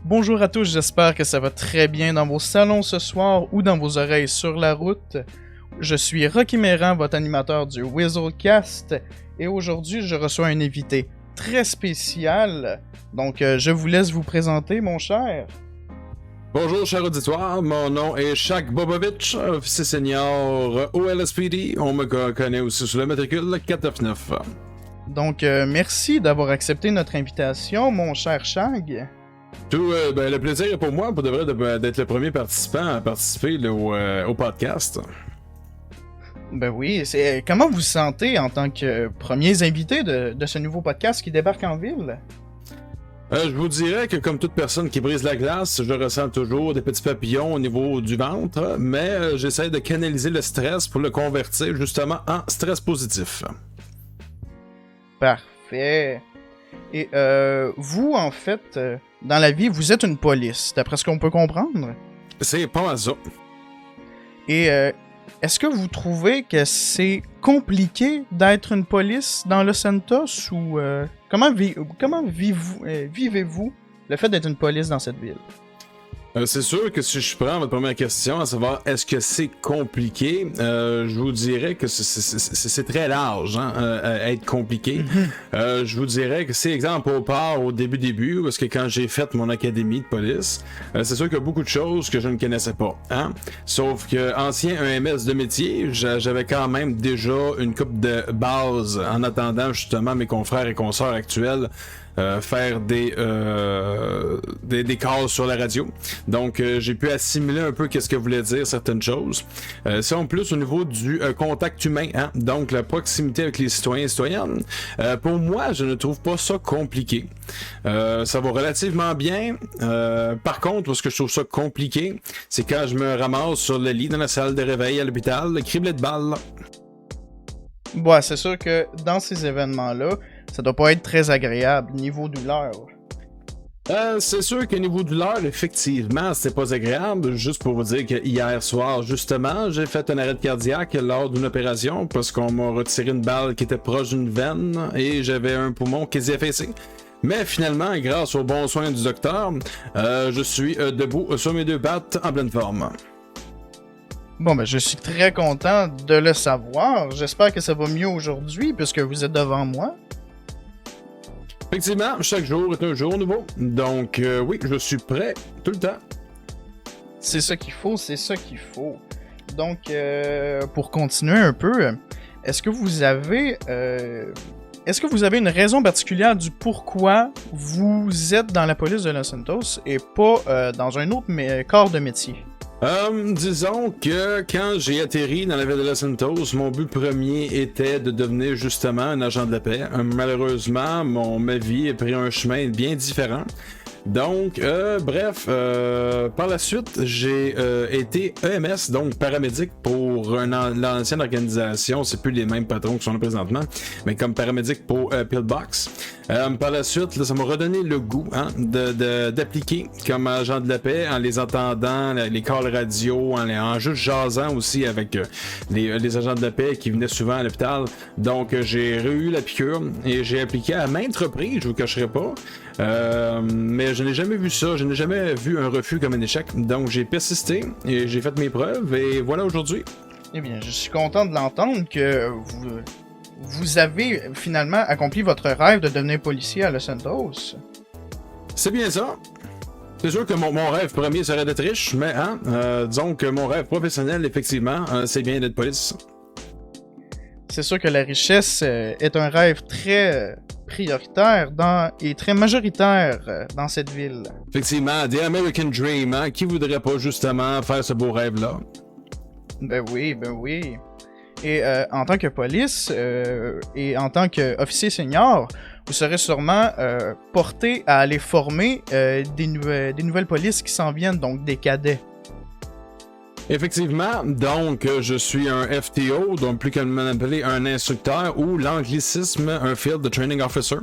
Bonjour à tous, j'espère que ça va très bien dans vos salons ce soir ou dans vos oreilles sur la route. Je suis Rocky Méran, votre animateur du Whistlecast, et aujourd'hui je reçois un invité très spécial. Donc je vous laisse vous présenter, mon cher. Bonjour, cher auditoire, mon nom est Shaq Bobovich, officier senior au LSPD. On me connaît aussi sous le matricule 499. Donc merci d'avoir accepté notre invitation, mon cher Shag. Le plaisir est pour moi, pour de vrai, d'être le premier participant à participer là, au podcast. Ben oui, comment vous vous sentez en tant que premiers invités de ce nouveau podcast qui débarque en ville? Je vous dirais que comme toute personne qui brise la glace, je ressens toujours des petits papillons au niveau du ventre, mais j'essaie de canaliser le stress pour le convertir justement en stress positif. Parfait. Et vous, en fait, dans la vie, vous êtes une police, d'après ce qu'on peut comprendre. C'est pas mal ça. Et est-ce que vous trouvez que c'est compliqué d'être une police dans Los Santos ou comment vivez-vous le fait d'être une police dans cette ville? C'est sûr que si je prends votre première question, à savoir est-ce que c'est compliqué, je vous dirais que c'est très large, être compliqué. Je vous dirais que c'est exemple au début, parce que quand j'ai fait mon académie de police, c'est sûr qu'il y a beaucoup de choses que je ne connaissais pas. Sauf que ancien EMS de métier, j'avais quand même déjà une coupe de base en attendant justement mes confrères et consoeurs actuels. Faire des calls sur la radio. Donc, j'ai pu assimiler un peu qu'est-ce que voulait dire certaines choses. C'est en plus au niveau du contact humain, donc la proximité avec les citoyens et citoyennes. Pour moi, je ne trouve pas ça compliqué. Ça va relativement bien. Par contre, ce que je trouve ça compliqué, c'est quand je me ramasse sur le lit dans la salle de réveil à l'hôpital, le criblet de balles. Ouais, c'est sûr que dans ces événements-là, ça doit pas être très agréable, niveau douleur. C'est sûr que niveau douleur, effectivement, c'était pas agréable. Juste pour vous dire que hier soir, justement, j'ai fait un arrêt cardiaque lors d'une opération parce qu'on m'a retiré une balle qui était proche d'une veine et j'avais un poumon quasi affaissé. Mais finalement, grâce aux bons soins du docteur, je suis debout sur mes deux pattes en pleine forme. Bon, ben, je suis très content de le savoir. J'espère que ça va mieux aujourd'hui puisque vous êtes devant moi. Effectivement, chaque jour est un jour nouveau. Donc, oui, je suis prêt tout le temps. C'est ça qu'il faut, c'est ça qu'il faut. Donc, pour continuer un peu, est-ce que vous avez une raison particulière du pourquoi vous êtes dans la police de Los Santos et pas dans un autre corps de métier? Disons que quand j'ai atterri dans la ville de Los Santos, mon but premier était de devenir justement un agent de la paix. Malheureusement, ma vie a pris un chemin bien différent. Donc, par la suite, j'ai été EMS, donc paramédic pour l'ancienne organisation. C'est plus les mêmes patrons qui sont là présentement, mais comme paramédic pour Pillbox. Par la suite, là, ça m'a redonné le goût d'appliquer comme agent de la paix en les entendant, les calls radio, en juste jasant aussi avec les agents de la paix qui venaient souvent à l'hôpital. Donc, j'ai eu la piqûre et j'ai appliqué à maintes reprises, je vous cacherai pas. Mais je n'ai jamais vu ça, je n'ai jamais vu un refus comme un échec, donc j'ai persisté et j'ai fait mes preuves et voilà aujourd'hui. Eh bien, je suis content de l'entendre que vous avez finalement accompli votre rêve de devenir policier à Los Santos. C'est bien ça. C'est sûr que mon rêve premier serait d'être riche, mais disons que mon rêve professionnel, effectivement, c'est bien d'être police. C'est sûr que la richesse est un rêve très prioritaire et très majoritaire dans cette ville. Effectivement, The American Dream, qui voudrait pas justement faire ce beau rêve-là? Ben oui. Et en tant que police et en tant qu'officier senior, vous serez sûrement porté à aller former des nouvelles polices qui s'en viennent, donc des cadets. Effectivement, donc je suis un FTO, donc plus communément appelé un instructeur ou l'anglicisme, un Field Training Officer.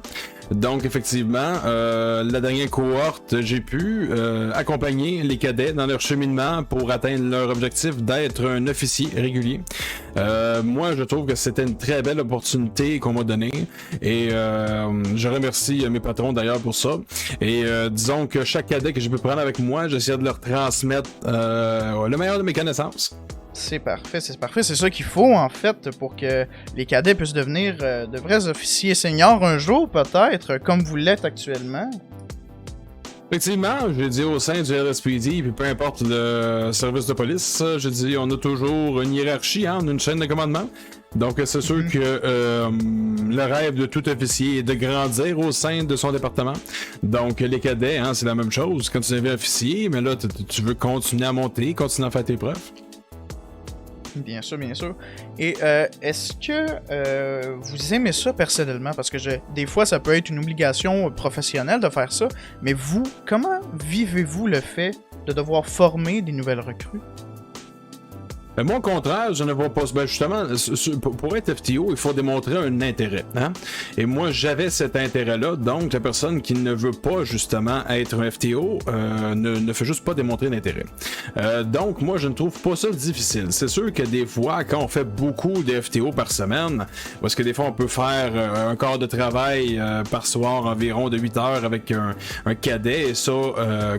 Donc effectivement, la dernière cohorte, j'ai pu accompagner les cadets dans leur cheminement pour atteindre leur objectif d'être un officier régulier. Moi, je trouve que c'était une très belle opportunité qu'on m'a donnée et je remercie mes patrons d'ailleurs pour ça. Et disons que chaque cadet que j'ai pu prendre avec moi, j'essaie de leur transmettre le meilleur de mes connaissances. C'est parfait, c'est parfait. C'est ça qu'il faut, en fait, pour que les cadets puissent devenir de vrais officiers seniors un jour, peut-être, comme vous l'êtes actuellement. Effectivement, je dis au sein du RSPD, puis peu importe le service de police, je dis on a toujours une hiérarchie, hein, on a une chaîne de commandement. Donc c'est sûr que le rêve de tout officier est de grandir au sein de son département. Donc les cadets, hein, c'est la même chose. Quand tu deviens officier, mais là tu veux continuer à monter, continuer à faire tes preuves. Bien sûr, bien sûr. Et est-ce que vous aimez ça personnellement? Parce que des fois, ça peut être une obligation professionnelle de faire ça. Mais vous, comment vivez-vous le fait de devoir former des nouvelles recrues? Moi, au contraire, je ne vois pas. Ben justement, pour être FTO, il faut démontrer un intérêt. Hein? Et moi, j'avais cet intérêt-là. Donc, la personne qui ne veut pas justement être un FTO ne fait juste pas démontrer d'intérêt. Donc, moi, je ne trouve pas ça difficile. C'est sûr que des fois, quand on fait beaucoup de FTO par semaine, parce que des fois, on peut faire un quart de travail par soir environ de 8 heures avec un cadet, et ça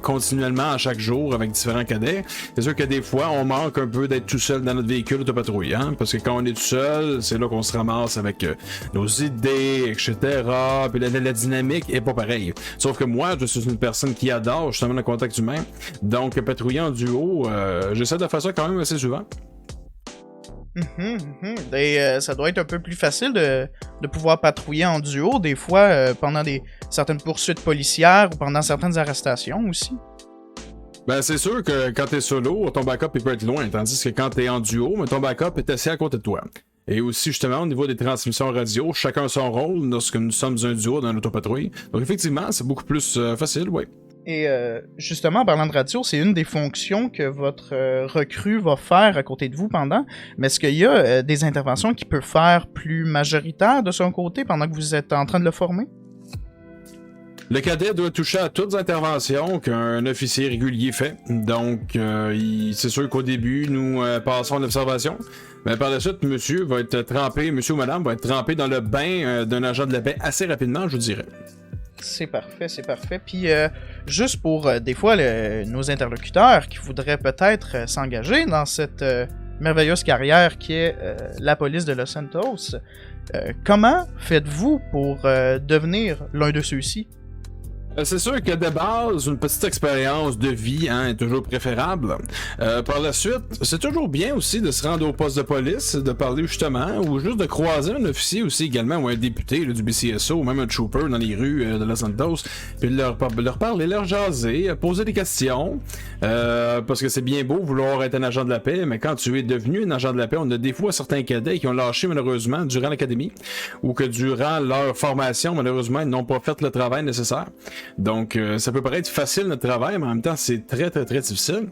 continuellement à chaque jour avec différents cadets. C'est sûr que des fois, on manque un peu d'être tout seul dans notre véhicule autopatrouille, hein? Parce que quand on est tout seul, c'est là qu'on se ramasse avec nos idées, etc. Puis la dynamique est pas pareille. Sauf que moi, je suis une personne qui adore justement le contact humain. Donc, patrouiller en duo, j'essaie de faire ça quand même assez souvent. Et ça doit être un peu plus facile de pouvoir patrouiller en duo, des fois, pendant certaines poursuites policières ou pendant certaines arrestations aussi. Ben, c'est sûr que quand t'es solo, ton backup il peut être loin, tandis que quand t'es en duo, mais ton backup est assis à côté de toi. Et aussi, justement, au niveau des transmissions radio, chacun son rôle lorsque nous sommes un duo dans l'autopatrouille. Donc, effectivement, c'est beaucoup plus facile, oui. Et justement, en parlant de radio, c'est une des fonctions que votre recrue va faire à côté de vous pendant. Mais est-ce qu'il y a des interventions qu'il peut faire plus majoritaires de son côté pendant que vous êtes en train de le former? Le cadet doit toucher à toutes les interventions qu'un officier régulier fait. Donc, c'est sûr qu'au début, nous passons l'observation. Mais par la suite, monsieur ou madame va être trempé dans le bain d'un agent de la paix assez rapidement, je vous dirais. C'est parfait, c'est parfait. Puis, juste pour, des fois, nos interlocuteurs qui voudraient peut-être s'engager dans cette merveilleuse carrière qui est la police de Los Santos, comment faites-vous pour devenir l'un de ceux-ci? C'est sûr que de base, une petite expérience de vie est toujours préférable. Par la suite, c'est toujours bien aussi de se rendre au poste de police, de parler justement, ou juste de croiser un officier aussi également, ou un député du BCSO, ou même un trooper dans les rues de Los Santos, puis leur parler, leur jaser, poser des questions, parce que c'est bien beau vouloir être un agent de la paix, mais quand tu es devenu un agent de la paix, on a des fois certains cadets qui ont lâché malheureusement durant l'académie, ou que durant leur formation, malheureusement, ils n'ont pas fait le travail nécessaire. Donc, ça peut paraître facile notre travail, mais en même temps, c'est très, très, très difficile.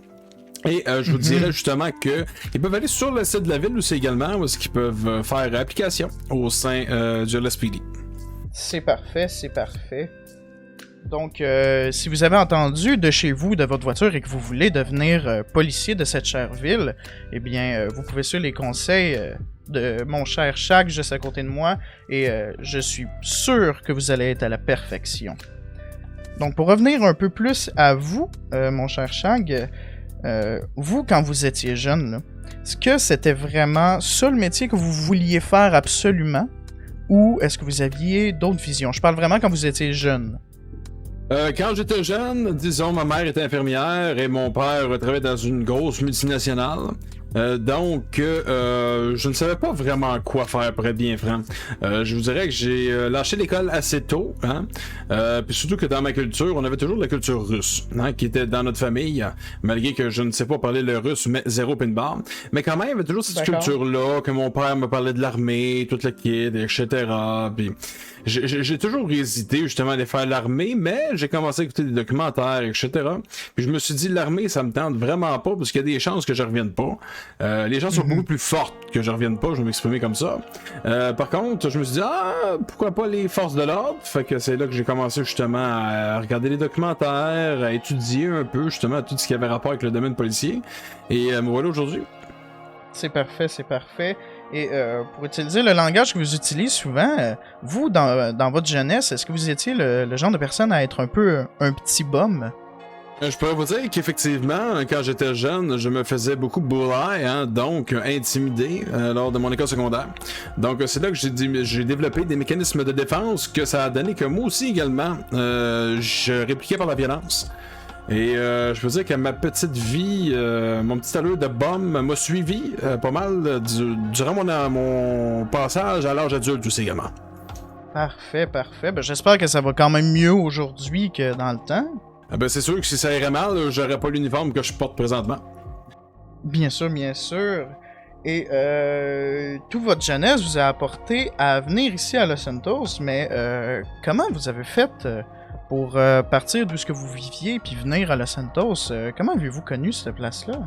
Et je vous dirais justement qu'ils peuvent aller sur le site de la ville aussi également, où est-ce qu'ils peuvent faire application au sein du LSPD. C'est parfait, c'est parfait. Donc, si vous avez entendu de chez vous, de votre voiture, et que vous voulez devenir policier de cette chère ville, eh bien, vous pouvez suivre les conseils de mon cher Shag juste à côté de moi, et je suis sûr que vous allez être à la perfection. Donc, pour revenir un peu plus à vous, mon cher Shag, vous, quand vous étiez jeune, là, est-ce que c'était vraiment ça le métier que vous vouliez faire absolument, ou est-ce que vous aviez d'autres visions? Je parle vraiment quand vous étiez jeune. Quand j'étais jeune, disons, ma mère était infirmière et mon père travaillait dans une grosse multinationale. Donc, je ne savais pas vraiment quoi faire, pour être bien franc. Je vous dirais que j'ai lâché l'école assez tôt, hein. Puis surtout que dans ma culture, on avait toujours la culture russe, hein, qui était dans notre famille, malgré que je ne sais pas parler le russe, mais zéro pin bar. Mais quand même, il y avait toujours cette culture-là, que mon père me parlait de l'armée, toute la kit, etc. Puis j'ai toujours hésité justement à aller faire l'armée, mais j'ai commencé à écouter des documentaires, etc. Puis je me suis dit, l'armée, ça me tente vraiment pas, parce qu'il y a des chances que je revienne pas. Les gens sont beaucoup plus fortes que je revienne pas, je vais m'exprimer comme ça. Par contre, je me suis dit, pourquoi pas les forces de l'ordre? Fait que c'est là que j'ai commencé justement à regarder les documentaires, à étudier un peu justement tout ce qui avait rapport avec le domaine policier. Et me voilà aujourd'hui. C'est parfait, c'est parfait. Et pour utiliser le langage que vous utilisez souvent, vous, dans votre jeunesse, est-ce que vous étiez le genre de personne à être un peu un petit bum? Je pourrais vous dire qu'effectivement, quand j'étais jeune, je me faisais beaucoup bully, donc intimidé lors de mon école secondaire. Donc c'est là que j'ai développé des mécanismes de défense que ça a donné que moi aussi également, je répliquais par la violence. Et je peux dire que ma petite vie, mon petit allure de bum m'a suivi pas mal durant mon passage à l'âge adulte aussi également. Parfait, parfait. Ben, j'espère que ça va quand même mieux aujourd'hui que dans le temps. C'est sûr que si ça irait mal, j'aurais pas l'uniforme que je porte présentement. Bien sûr, bien sûr. Et toute votre jeunesse vous a apporté à venir ici à Los Santos, mais comment vous avez fait pour partir d'où ce que vous viviez puis venir à Los Santos? Comment avez-vous connu cette place-là?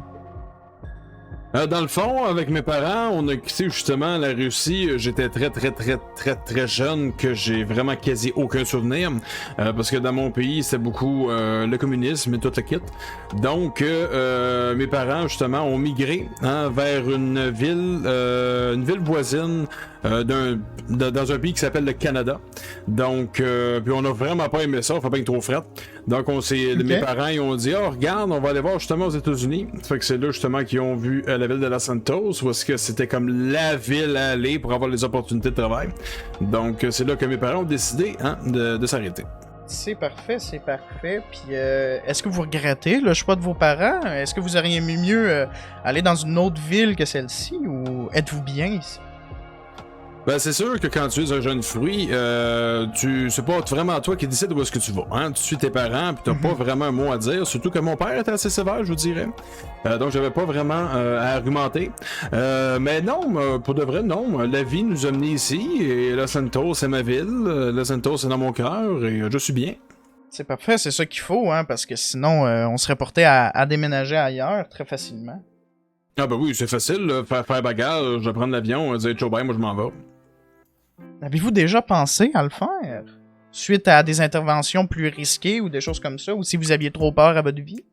Dans le fond, avec mes parents, on a quitté justement la Russie. J'étais très jeune, que j'ai vraiment quasi aucun souvenir. Parce que dans mon pays, c'était beaucoup le communisme et tout le kit. Donc, mes parents, justement, ont migré vers une ville voisine dans un pays qui s'appelle le Canada. Donc, puis on a vraiment pas aimé ça, faut pas être trop fret. Donc, mes parents, ils ont dit, regarde, on va aller voir justement aux États-Unis. Fait que c'est là justement qu'ils ont vu la ville de Los Santos, où est-ce que c'était comme la ville à aller pour avoir les opportunités de travail. Donc, c'est là que mes parents ont décidé de s'arrêter. C'est parfait, c'est parfait. Puis, est-ce que vous regrettez le choix de vos parents? Est-ce que vous auriez aimé mieux aller dans une autre ville que celle-ci, ou êtes-vous bien ici? C'est sûr que quand tu es un jeune fruit, c'est pas vraiment toi qui décides où est-ce que tu vas. Tu suis tes parents, puis t'as pas vraiment un mot à dire. Surtout que mon père était assez sévère, je vous dirais. Donc j'avais pas vraiment à argumenter. Mais non, pour de vrai, non. La vie nous a menés ici, et Los Santos, c'est ma ville. Los Santos, c'est dans mon cœur, et je suis bien. C'est parfait, c'est ça qu'il faut, parce que sinon, on serait porté à déménager ailleurs très facilement. Oui, c'est facile, faire bagage, prendre l'avion, dire ciao bye, moi je m'en vais. Avez-vous déjà pensé à le faire? Suite à des interventions plus risquées ou des choses comme ça, ou si vous aviez trop peur à votre vie?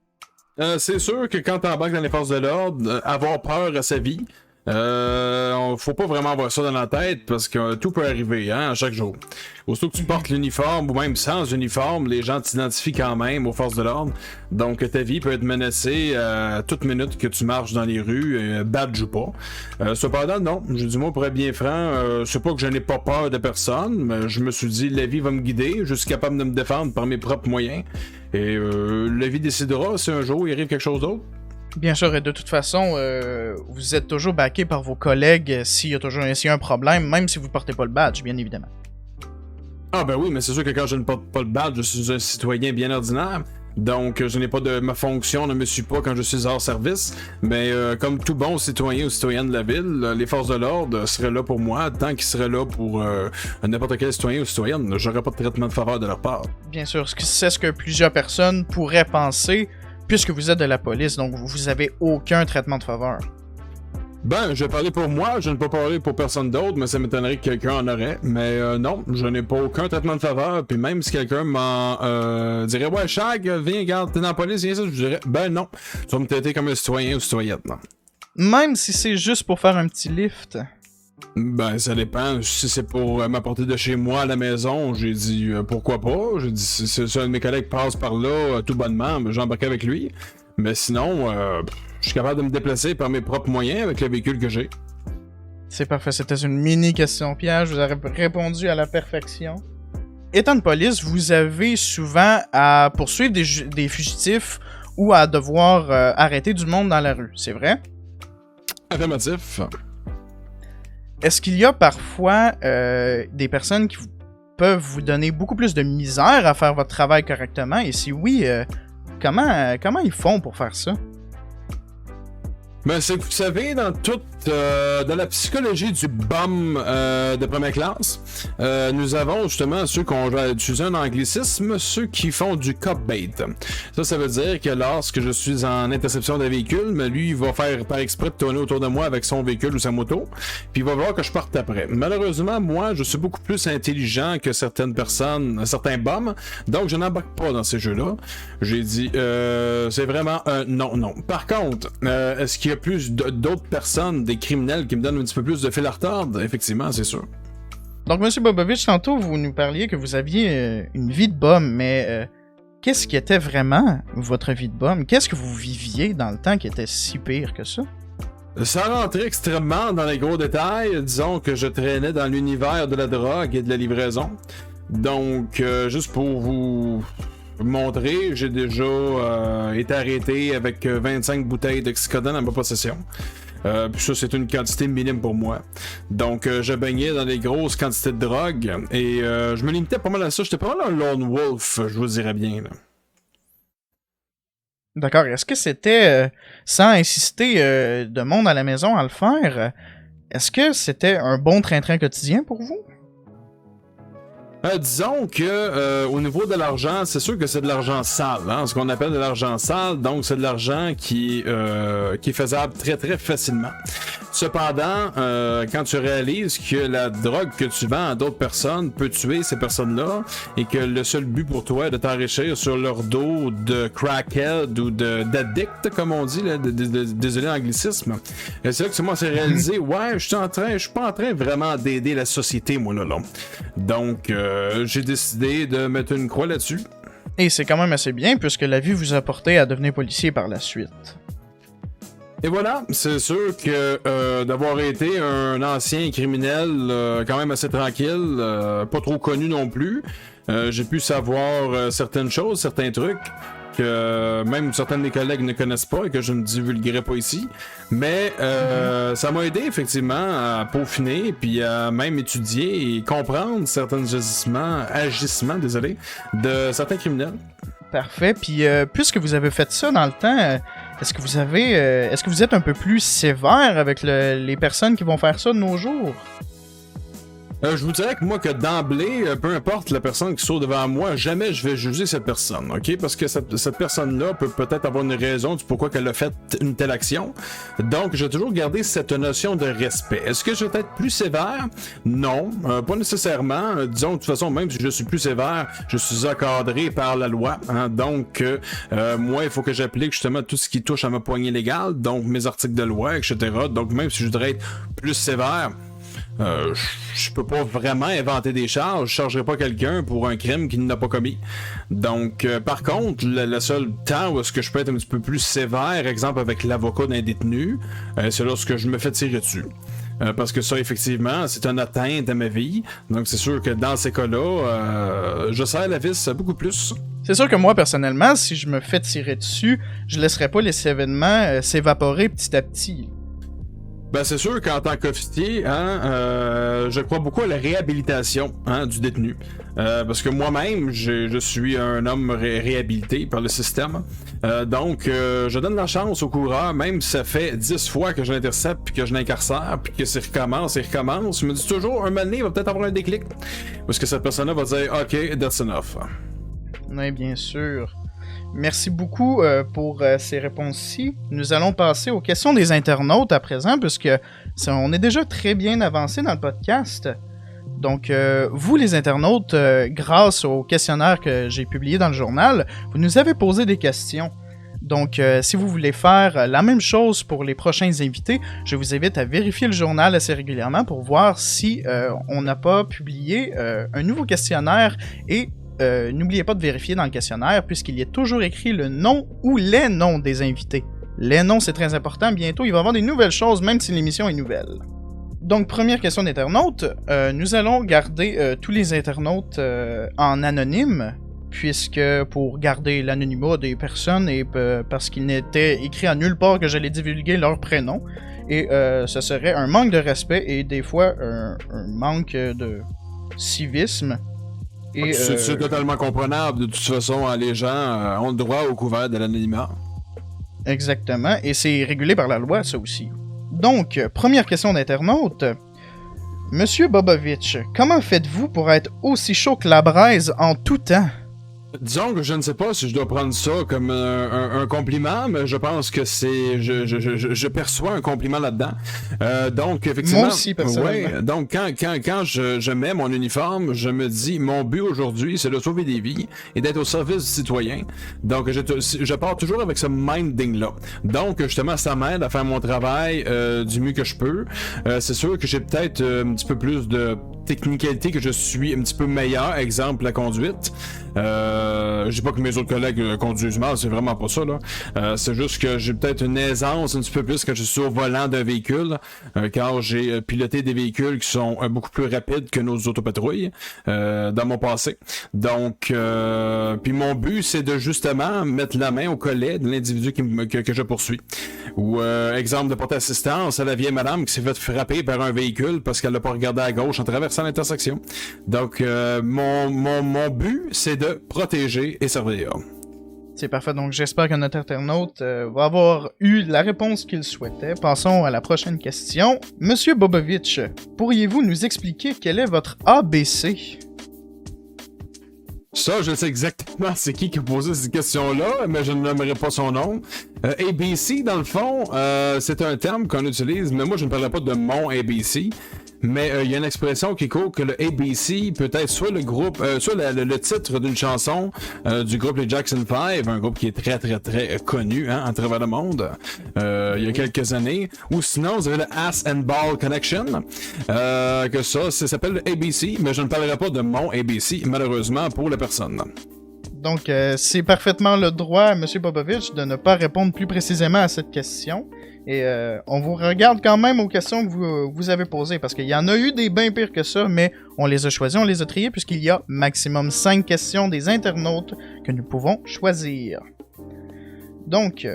C'est sûr que quand t'embarques dans les forces de l'ordre, avoir peur à sa vie, faut pas vraiment avoir ça dans la tête parce que tout peut arriver à chaque jour. Aussitôt que tu portes l'uniforme ou même sans uniforme, les gens t'identifient quand même aux forces de l'ordre. Donc ta vie peut être menacée à toute minute que tu marches dans les rues, badge ou pas. Cependant, non, je dis moi pour être bien franc, c'est pas que je n'ai pas peur de personne, mais je me suis dit la vie va me guider, je suis capable de me défendre par mes propres moyens. Et la vie décidera si un jour il arrive quelque chose d'autre. Bien sûr, et de toute façon, vous êtes toujours backé par vos collègues s'il y a un problème, même si vous portez pas le badge, bien évidemment. Oui, mais c'est sûr que quand je ne porte pas le badge, je suis un citoyen bien ordinaire. Donc, je n'ai pas ma fonction, ne me suis pas quand je suis hors service. Mais comme tout bon citoyen ou citoyenne de la ville, les forces de l'ordre seraient là pour moi, tant qu'ils seraient là pour n'importe quel citoyen ou citoyenne. J'aurais pas de traitement de faveur de leur part. Bien sûr, c'est ce que plusieurs personnes pourraient penser, puisque vous êtes de la police, donc vous avez aucun traitement de faveur. Je vais parler pour moi, je ne peux pas parler pour personne d'autre, mais ça m'étonnerait que quelqu'un en aurait. Mais non, je n'ai pas aucun traitement de faveur, puis même si quelqu'un m'en dirait « Ouais, Shag, viens, regarde, t'es dans la police, viens ça », je dirais « Non, tu vas me traiter comme un citoyen ou citoyenne. » Même si c'est juste pour faire un petit lift? Ça dépend. Si c'est pour m'apporter de chez moi à la maison, j'ai dit pourquoi pas. J'ai dit si un de mes collègues passe par là tout bonnement, j'embarque avec lui. Mais sinon, je suis capable de me déplacer par mes propres moyens avec le véhicule que j'ai. C'est parfait, c'était une mini question piège, vous avez répondu à la perfection. Étant de police, vous avez souvent à poursuivre des fugitifs ou à devoir arrêter du monde dans la rue, c'est vrai? Affirmatif. Est-ce qu'il y a parfois des personnes qui peuvent vous donner beaucoup plus de misère à faire votre travail correctement? Et si oui, comment ils font pour faire ça? Ben, c'est que vous savez, dans la psychologie du bum de première classe, nous avons justement ceux qu'on va utiliser un anglicisme, ceux qui font du cop bait. Ça veut dire que lorsque je suis en interception d'un véhicule, mais lui, il va faire par exprès de tourner autour de moi avec son véhicule ou sa moto, puis il va voir que je parte après. Malheureusement, moi, je suis beaucoup plus intelligent que certaines personnes, certains bums, donc je n'embarque pas dans ces jeux-là. J'ai dit, c'est vraiment un non. Par contre, est-ce qu'il y a plus d'autres personnes, des criminels qui me donnent un petit peu plus de fil à retordre? Effectivement, c'est sûr. Donc, Monsieur Bobovich, tantôt, vous nous parliez que vous aviez une vie de bum, mais qu'est-ce qui était vraiment votre vie de bum? Qu'est-ce que vous viviez dans le temps qui était si pire que ça? Sans rentrer extrêmement dans les gros détails, disons que je traînais dans l'univers de la drogue et de la livraison. Donc, juste pour vous montrer, j'ai déjà été arrêté avec 25 bouteilles d'oxycodone en ma possession. Puis ça, c'est une quantité minime pour moi. Donc, je baignais dans des grosses quantités de drogue et je me limitais pas mal à ça. J'étais pas mal un lone wolf, je vous dirais bien. Là. D'accord. Est-ce que c'était, sans insister de monde à la maison à le faire, est-ce que c'était un bon train-train quotidien pour vous? Disons que au niveau de l'argent, c'est sûr que c'est de l'argent sale, hein, ce qu'on appelle de l'argent sale, donc c'est de l'argent qui est faisable très très facilement. Cependant, quand tu réalises que la drogue que tu vends à d'autres personnes peut tuer ces personnes-là et que le seul but pour toi est de t'enrichir sur leur dos de crackhead ou d'addict, comme on dit, là, désolé l'anglicisme, c'est là que moi c'est réalisé, ouais, je suis pas en train vraiment d'aider la société, moi là. Donc, j'ai décidé de mettre une croix là-dessus. Et c'est quand même assez bien puisque la vie vous a porté à devenir policier par la suite. Et voilà, c'est sûr que d'avoir été un ancien criminel quand même assez tranquille, pas trop connu non plus, j'ai pu savoir certaines choses, certains trucs que même certains de mes collègues ne connaissent pas et que je ne divulguerai pas ici. Mais ça m'a aidé effectivement à peaufiner puis à même étudier et comprendre certains agissements, de certains criminels. Parfait. Puis puisque vous avez fait ça dans le temps, est-ce que vous êtes un peu plus sévère avec les personnes qui vont faire ça de nos jours? Je vous dirais que moi, que d'emblée, peu importe la personne qui sort devant moi, jamais je vais juger cette personne, ok? Parce que cette personne-là peut peut-être avoir une raison du pourquoi qu'elle a fait une telle action. Donc, je vais toujours garder cette notion de respect. Est-ce que je vais être plus sévère? Non, pas nécessairement. Disons, de toute façon, même si je suis plus sévère, je suis encadré par la loi. Hein? Donc, moi, il faut que j'applique justement tout ce qui touche à ma poignée légale, donc mes articles de loi, etc. Donc, même si je voudrais être plus sévère, je peux pas vraiment inventer des charges. Je chargerai pas quelqu'un pour un crime qu'il n'a pas commis. Donc, par contre, le seul temps où est-ce que je peux être un petit peu plus sévère, exemple avec l'avocat d'un détenu, c'est lorsque je me fais tirer dessus. Parce que ça, effectivement, c'est une atteinte à ma vie. Donc, c'est sûr que dans ces cas-là, je serre la vis beaucoup plus. C'est sûr que moi, personnellement, si je me fais tirer dessus, je laisserai pas les événements s'évaporer petit à petit. Ben c'est sûr qu'en tant qu'officier, je crois beaucoup à la réhabilitation du détenu. Parce que moi-même, je suis un homme réhabilité par le système. Donc, je donne la chance au coureur, même si ça fait 10 fois que je l'intercepte, puis que je l'incarcère, puis que ça recommence. Je me dis toujours, un moment donné, il va peut-être avoir un déclic. Parce que cette personne-là va dire, OK, that's enough. Oui, bien sûr. Merci beaucoup pour ces réponses-ci. Nous allons passer aux questions des internautes à présent, puisque on est déjà très bien avancé dans le podcast. Donc, vous les internautes, grâce au questionnaire que j'ai publié dans le journal, vous nous avez posé des questions. Donc, si vous voulez faire la même chose pour les prochains invités, je vous invite à vérifier le journal assez régulièrement pour voir si on n'a pas publié un nouveau questionnaire et n'oubliez pas de vérifier dans le questionnaire puisqu'il y a toujours écrit le nom ou les noms des invités. Les noms, c'est très important. Bientôt, il va y avoir des nouvelles choses, même si l'émission est nouvelle. Donc, première question d'internaute. Nous allons garder tous les internautes en anonyme, puisque pour garder l'anonymat des personnes et parce qu'il n'était écrit à nulle part que j'allais divulguer leur prénom. Et ce serait un manque de respect et des fois un manque de civisme. C'est totalement comprenable. De toute façon, les gens ont le droit au couvert de l'anonymat. Exactement, et c'est régulé par la loi, ça aussi. Donc, première question d'internaute. Monsieur Bobovitch, comment faites-vous pour être aussi chaud que la braise en tout temps? Disons que je ne sais pas si je dois prendre ça comme un compliment, mais je pense que c'est... Je perçois un compliment là-dedans. Donc, effectivement... Moi aussi, personnellement. Ouais, donc, quand je mets mon uniforme, je me dis, mon but aujourd'hui, c'est de sauver des vies et d'être au service du citoyen. Donc, je pars toujours avec ce minding-là. Donc, justement, ça m'aide à faire mon travail du mieux que je peux. C'est sûr que j'ai peut-être un petit peu plus de technicalité, que je suis un petit peu meilleur. Exemple, la conduite. Je dis pas que mes autres collègues conduisent mal, c'est vraiment pas ça, là. C'est juste que j'ai peut-être une aisance un petit peu plus quand je suis au volant d'un véhicule, car j'ai piloté des véhicules qui sont beaucoup plus rapides que nos autopatrouilles dans mon passé. Donc, puis mon but, c'est de justement mettre la main au collet de l'individu que je poursuis. Ou, exemple de porter assistance à la vieille madame qui s'est fait frapper par un véhicule parce qu'elle n'a pas regardé à gauche en traversant l'intersection. Donc, mon but, c'est de protéger et servir. C'est parfait, donc j'espère que notre internaute va avoir eu la réponse qu'il souhaitait. Passons à la prochaine question. Monsieur Bobovitch, pourriez-vous nous expliquer quel est votre ABC? Ça, je sais exactement c'est qui a posé cette question-là, mais je ne nommerai pas son nom. ABC, dans le fond, c'est un terme qu'on utilise, mais moi je ne parlerai pas de mon ABC. Mais il y a une expression qui court que le ABC peut être soit le groupe, soit le titre d'une chanson du groupe les Jackson 5, un groupe qui est très très très connu à travers le monde il y a quelques années, ou sinon vous avez le Ass and Ball Connection, que ça s'appelle le ABC, mais je ne parlerai pas de mon ABC malheureusement pour la personne. Donc c'est parfaitement le droit, Monsieur Bobovitch, de ne pas répondre plus précisément à cette question. Et on vous regarde quand même aux questions que vous avez posées, parce qu'il y en a eu des bien pires que ça, mais on les a choisies, on les a triées, puisqu'il y a maximum 5 questions des internautes que nous pouvons choisir. Donc,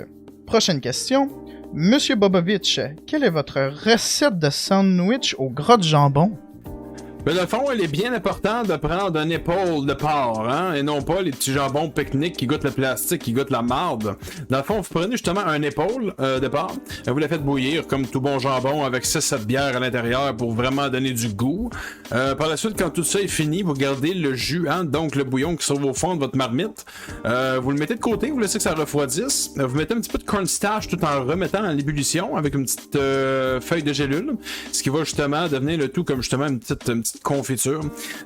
prochaine question. Monsieur Bobovitch, quelle est votre recette de sandwich au gras de jambon? Mais dans le fond, il est bien important de prendre une épaule de porc, et non pas les petits jambons pique-nique qui goûtent le plastique, qui goûtent la marde. Dans le fond, vous prenez justement une épaule de porc, vous la faites bouillir comme tout bon jambon avec 6-7 bières à l'intérieur pour vraiment donner du goût. Par la suite, quand tout ça est fini, vous gardez le jus, donc le bouillon qui se trouve au fond de votre marmite. Vous le mettez de côté, vous laissez que ça refroidisse. Vous mettez un petit peu de cornstarch tout en remettant en ébullition avec une petite feuille de gélule, ce qui va justement devenir le tout comme justement une petite confiture.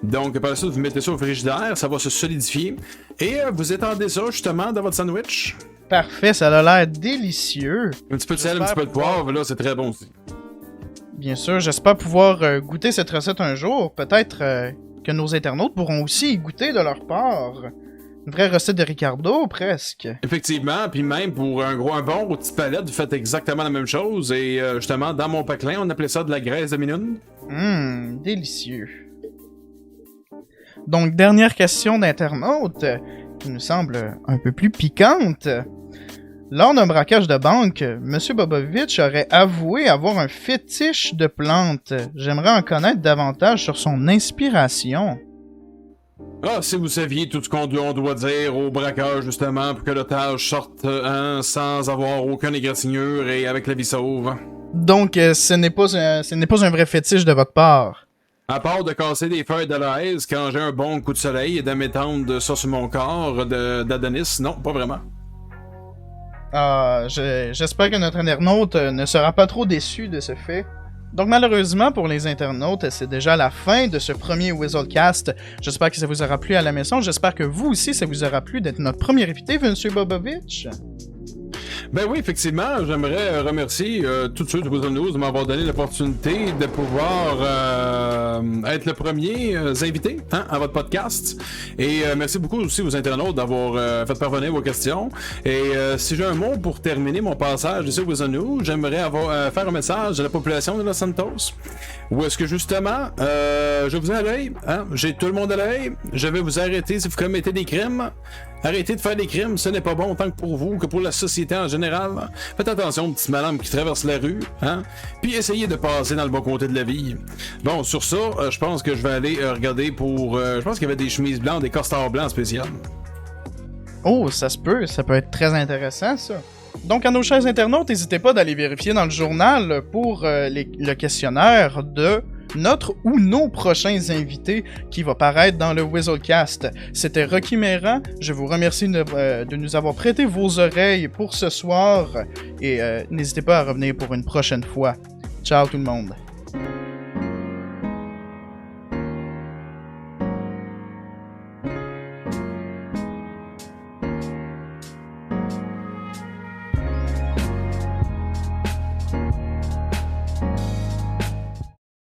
Donc par la suite, vous mettez ça au frigidaire, ça va se solidifier et vous étendez ça justement dans votre sandwich. Parfait, ça a l'air délicieux. Un petit peu de sel, un petit peu de poivre, là, c'est très bon aussi. Bien sûr, j'espère pouvoir goûter cette recette un jour. Peut-être que nos internautes pourront aussi y goûter de leur part. Une vraie recette de Ricardo, presque. Effectivement, puis même pour un bon rôti de palette, vous faites exactement la même chose. Et justement, dans mon paclin, on appelait ça de la graisse de minoune. Délicieux. Donc, dernière question d'internaute, qui nous semble un peu plus piquante. Lors d'un braquage de banque, M. Bobovitch aurait avoué avoir un fétiche de plantes. J'aimerais en connaître davantage sur son inspiration. Ah, si vous saviez tout ce qu'on doit dire au braquage, justement, pour que l'otage sorte sans avoir aucune égratignure et avec la vie sauve. Donc, ce n'est pas un vrai fétiche de votre part. À part de casser des feuilles de l'aise quand j'ai un bon coup de soleil et de m'étendre ça sur mon corps d'Adonis, non, pas vraiment. J'espère que notre internaute ne sera pas trop déçu de ce fait. Donc malheureusement pour les internautes, c'est déjà la fin de ce premier Whistlecast. J'espère que ça vous aura plu à la maison. J'espère que vous aussi, ça vous aura plu d'être notre premier invité, M. Bobovitch. Ben oui, effectivement, j'aimerais remercier tous ceux de Whistle News de m'avoir donné l'opportunité de pouvoir être le premier invité à votre podcast. Et merci beaucoup aussi aux internautes d'avoir fait parvenir vos questions. Et si j'ai un mot pour terminer mon passage ici au Whistle News, j'aimerais faire un message à la population de Los Santos. Où est-ce que justement, je vous ai à l'œil, j'ai tout le monde à l'œil, je vais vous arrêter si vous commettez des crimes. Arrêtez de faire des crimes, ce n'est pas bon tant que pour vous que pour la société en général. Faites attention, petite madame qui traverse la rue, puis essayez de passer dans le bon côté de la vie. Bon, sur ça, je pense que je vais aller regarder pour... je pense qu'il y avait des chemises blancs, des costards blancs spéciales. Oh, ça se peut, ça peut être très intéressant, ça. Donc, à nos chers internautes, n'hésitez pas d'aller vérifier dans le journal pour le questionnaire de notre ou nos prochains invités qui va paraître dans le Whistlecast. C'était Rocky Meran. Je vous remercie de nous avoir prêté vos oreilles pour ce soir et n'hésitez pas à revenir pour une prochaine fois. Ciao tout le monde.